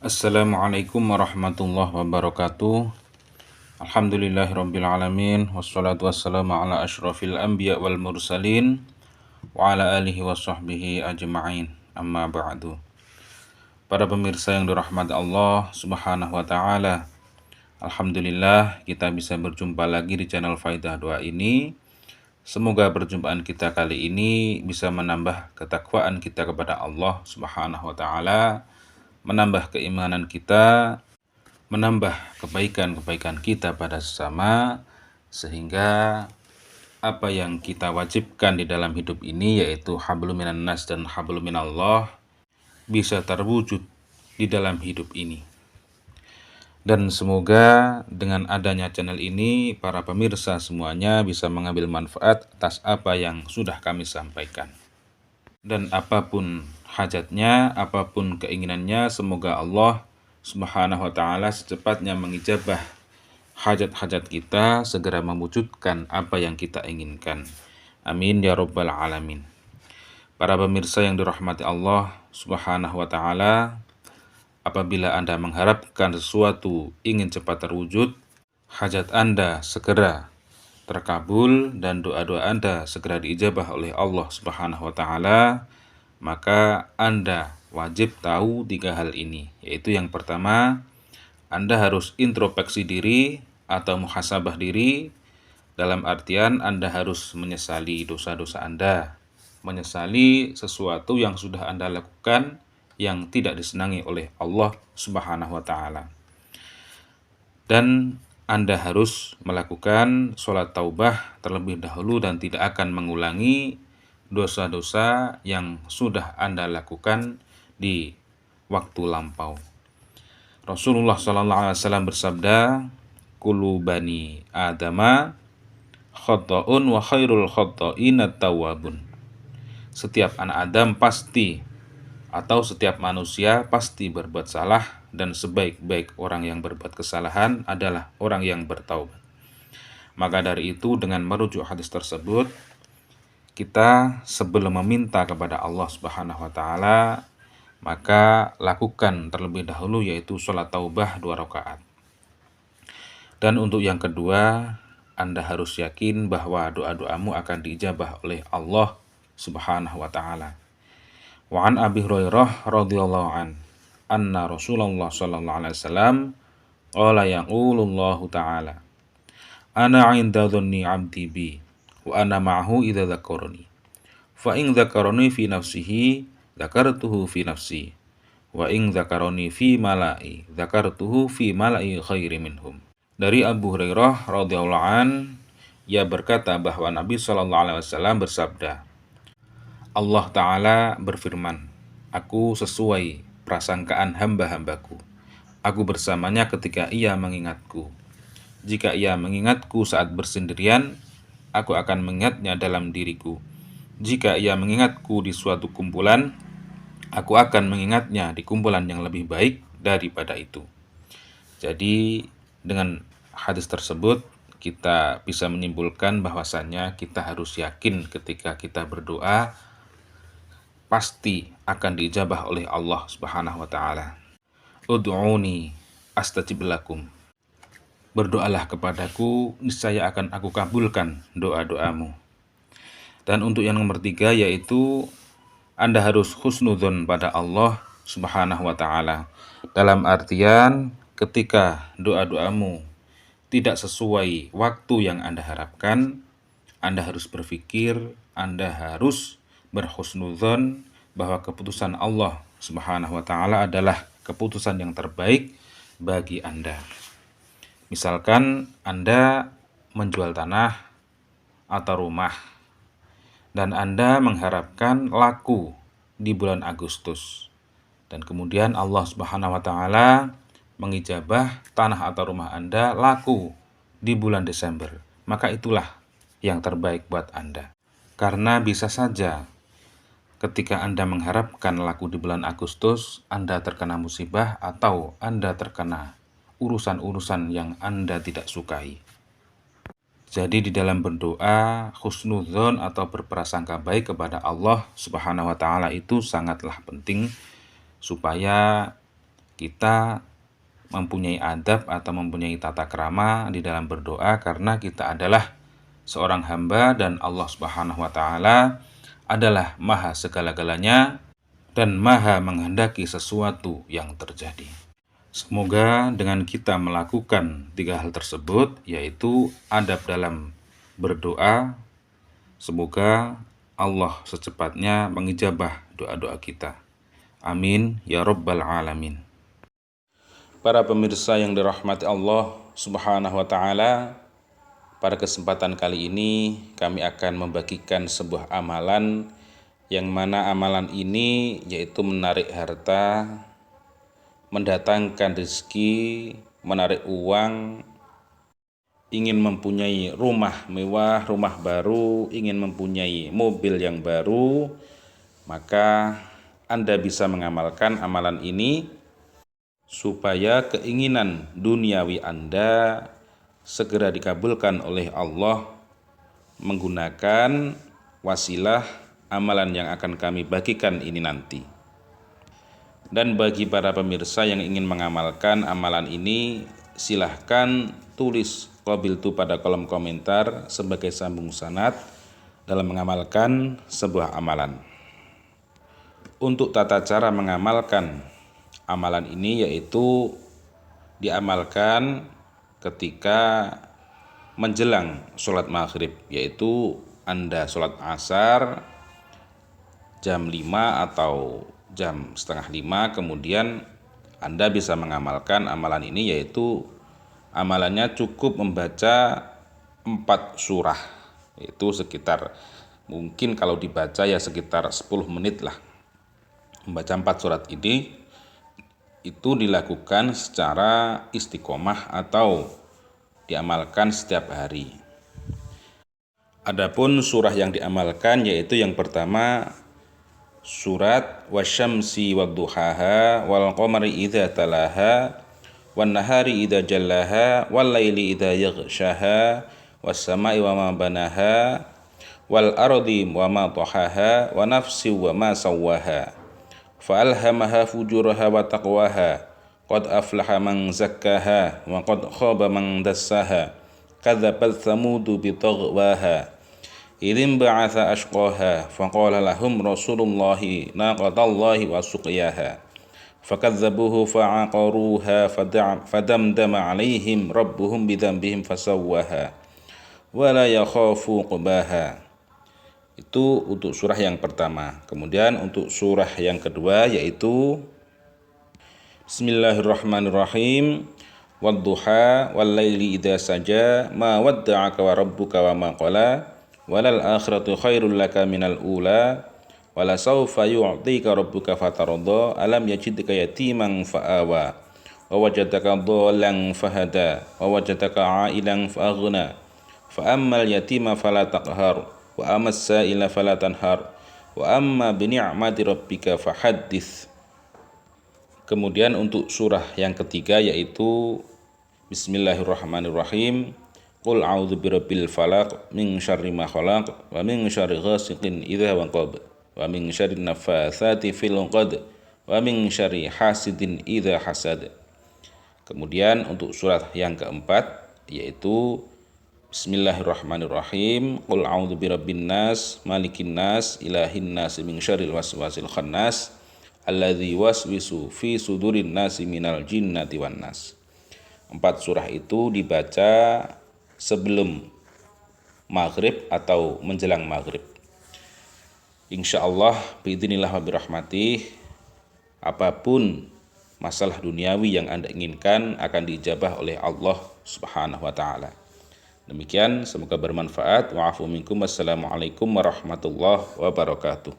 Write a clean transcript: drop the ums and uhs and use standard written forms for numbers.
Assalamualaikum warahmatullahi wabarakatuh. Alhamdulillahirrabbilalamin. Wassalatu wassalamu ala ashrafil anbiya wal mursalin wa ala alihi wa sahbihi ajma'in. Amma ba'du. Para pemirsa yang dirahmati Allah subhanahu wa ta'ala, Alhamdulillah kita bisa berjumpa lagi di channel Faidah Doa ini. Semoga perjumpaan kita kali ini bisa menambah ketakwaan kita kepada Allah subhanahu wa ta'ala, menambah keimanan kita, menambah kebaikan-kebaikan kita pada sesama, sehingga apa yang kita wajibkan di dalam hidup ini, yaitu hablum minan nas dan hablum minallah, bisa terwujud di dalam hidup ini. Dan semoga dengan adanya channel ini, para pemirsa semuanya bisa mengambil manfaat atas apa yang sudah kami sampaikan. Dan apapun hajatnya, apapun keinginannya, semoga Allah subhanahu wa ta'ala secepatnya mengijabah hajat-hajat kita, segera mewujudkan apa yang kita inginkan. Amin ya rabbal alamin. Para pemirsa yang dirahmati Allah subhanahu wa ta'ala, apabila Anda mengharapkan sesuatu ingin cepat terwujud, hajat Anda segera terkabul dan doa-doa Anda segera diijabah oleh Allah subhanahu wa ta'ala, maka Anda wajib tahu 3 hal ini, yaitu yang pertama, Anda harus introspeksi diri atau muhasabah diri, dalam artian Anda harus menyesali dosa-dosa Anda, menyesali sesuatu yang sudah Anda lakukan yang tidak disenangi oleh Allah subhanahu wa ta'ala. Dan Anda harus melakukan sholat taubah terlebih dahulu dan tidak akan mengulangi dosa-dosa yang sudah Anda lakukan di waktu lampau. Rasulullah SAW bersabda, "Kullu bani Adama khata'un wa khairul khata'ina tawwabun." Setiap anak Adam pasti, atau setiap manusia pasti berbuat salah, dan sebaik-baik orang yang berbuat kesalahan adalah orang yang bertaubat. Maka dari itu, dengan merujuk hadis tersebut, kita sebelum meminta kepada Allah subhanahu wa ta'ala, maka lakukan terlebih dahulu yaitu sholat taubah 2 rakaat. Dan untuk yang kedua, Anda harus yakin bahwa doa-doamu akan diijabah oleh Allah subhanahu wa ta'ala. Wa an Abi Hurairah radhiyallahu an anna Rasulullah sallallahu alaihi wasallam qala yaqulullahu ta'ala, "Ana 'inda dhanni 'abdi bi wa ana ma'ahu idza dzakarani. Fa in dzakarani fi nafsihi dzakartuhu fi nafsi. Wa in dzakarani fi mala'i dzakartuhu fi mala'i khairi minhum." Dari Abu Hurairah radhiyallahu an, ia berkata bahwa Nabi sallallahu alaihi wasallam bersabda, Allah Ta'ala berfirman, "Aku sesuai prasangkaan hamba-hambaku. Aku bersamanya ketika ia mengingatku. Jika ia mengingatku saat bersendirian, aku akan mengingatnya dalam diriku. Jika ia mengingatku di suatu kumpulan, aku akan mengingatnya di kumpulan yang lebih baik daripada itu." Jadi dengan hadis tersebut kita bisa menyimpulkan bahwasannya kita harus yakin ketika kita berdoa pasti akan diijabah oleh Allah subhanahu wa ta'ala. Ud'uni astajib lakum. Berdoalah kepadaku, niscaya akan aku kabulkan doa-doamu. Dan untuk yang nomor 3, yaitu Anda harus husnudzon pada Allah subhanahu wa ta'ala. Dalam artian ketika doa-doamu tidak sesuai waktu yang Anda harapkan, Anda harus berpikir, Anda harus berhusnudzon bahwa keputusan Allah subhanahu wa ta'ala adalah keputusan yang terbaik bagi Anda. Misalkan Anda menjual tanah atau rumah, dan Anda mengharapkan laku di bulan Agustus, dan kemudian Allah subhanahu wa ta'ala mengijabah tanah atau rumah Anda laku di bulan Desember, maka itulah yang terbaik buat Anda. Karena bisa saja ketika Anda mengharapkan laku di bulan Agustus, Anda terkena musibah atau Anda terkena urusan-urusan yang Anda tidak sukai. Jadi di dalam berdoa, husnudzon atau berprasangka baik kepada Allah subhanahu wa ta'ala itu sangatlah penting, supaya kita mempunyai adab atau mempunyai tata krama di dalam berdoa, karena kita adalah seorang hamba dan Allah Subhanahu wa taala adalah maha segala-galanya dan maha menghendaki sesuatu yang terjadi. Semoga dengan kita melakukan 3 hal tersebut, yaitu adab dalam berdoa, semoga Allah secepatnya mengijabah doa-doa kita. Amin ya rabbal alamin. Para pemirsa yang dirahmati Allah Subhanahu wa taala, pada kesempatan kali ini kami akan membagikan sebuah amalan, yang mana amalan ini yaitu menarik harta, mendatangkan rezeki, menarik uang, ingin mempunyai rumah mewah, rumah baru, ingin mempunyai mobil yang baru, maka Anda bisa mengamalkan amalan ini supaya keinginan duniawi Anda segera dikabulkan oleh Allah menggunakan wasilah amalan yang akan kami bagikan ini nanti. Dan bagi para pemirsa yang ingin mengamalkan amalan ini, silahkan tulis qabiltu pada kolom komentar sebagai sambung sanad dalam mengamalkan sebuah amalan. Untuk tata cara mengamalkan amalan ini yaitu diamalkan ketika menjelang sholat maghrib, yaitu Anda sholat asar jam 5 atau jam setengah 5, kemudian Anda bisa mengamalkan amalan ini, yaitu amalannya cukup membaca 4 surah, yaitu sekitar, mungkin kalau dibaca ya sekitar 10 menit lah. Membaca 4 surat ini itu dilakukan secara istiqomah atau diamalkan setiap hari. Adapun surah yang diamalkan yaitu yang pertama surat wasyamsi wadduhaha wal qamari idza talaha wan nahari idza jallaha wal laili idza yaghshaha was samai wa ma banaha wal ardi wa ma tahaha wa nafsi wa ma sawwaha فألهمها فجورها وتقواها قد أفلح من زكاها وقد خاب من دساها كذبت ثمود بطغواها إذ انبعث أشقاها فقال لهم رسول الله ناقة الله وسقياها فكذبوه فعقروها فدمدم عليهم ربهم بذنبهم فسواها ولا يخاف عقباها. Itu untuk surah yang pertama. Kemudian untuk surah yang kedua yaitu Bismillahirrahmanirrahim. Wadduha wal laili idza saja ma wadda'aka wa rabbuka wa ma qala walal akhiratu khairul laka minal ula wala sawfa yu'tika rabbuka fatarda alam yajidka yatiman fa'awa wa wajadaka dhallan fahada wa wajadaka 'ailan fa'aghna fa ammal yatima fala taqhar wa ammas sa'ila fala tanhar wa amma bi ni'mati rabbika fahaddits. Kemudian untuk surah yang ketiga yaitu Bismillahirrahmanirrahim. Qul a'udzu birabbil falaq min syarri ma khalaq wa min syarri ghasiqin idza waqab wa min syarri naffatsati fil 'uqad wa min syarri hasidin idza hasad. Kemudian untuk surat yang keempat yaitu Bismillahirrahmanirrahim. Qul a'udzu birabbin nas, malikin nas, ilahin nas, min syarril waswasil khannas, alladzi waswisu fi sudurin nasi minal jinnati wan nas. 4 surah itu dibaca sebelum maghrib atau menjelang maghrib. Insyaallah biidznillah wa birahmatih, apapun masalah duniawi yang Anda inginkan akan diijabah oleh Allah Subhanahu wa taala. Demikian, semoga bermanfaat. Wa'afu minkum. Wassalamualaikum warahmatullahi wabarakatuh.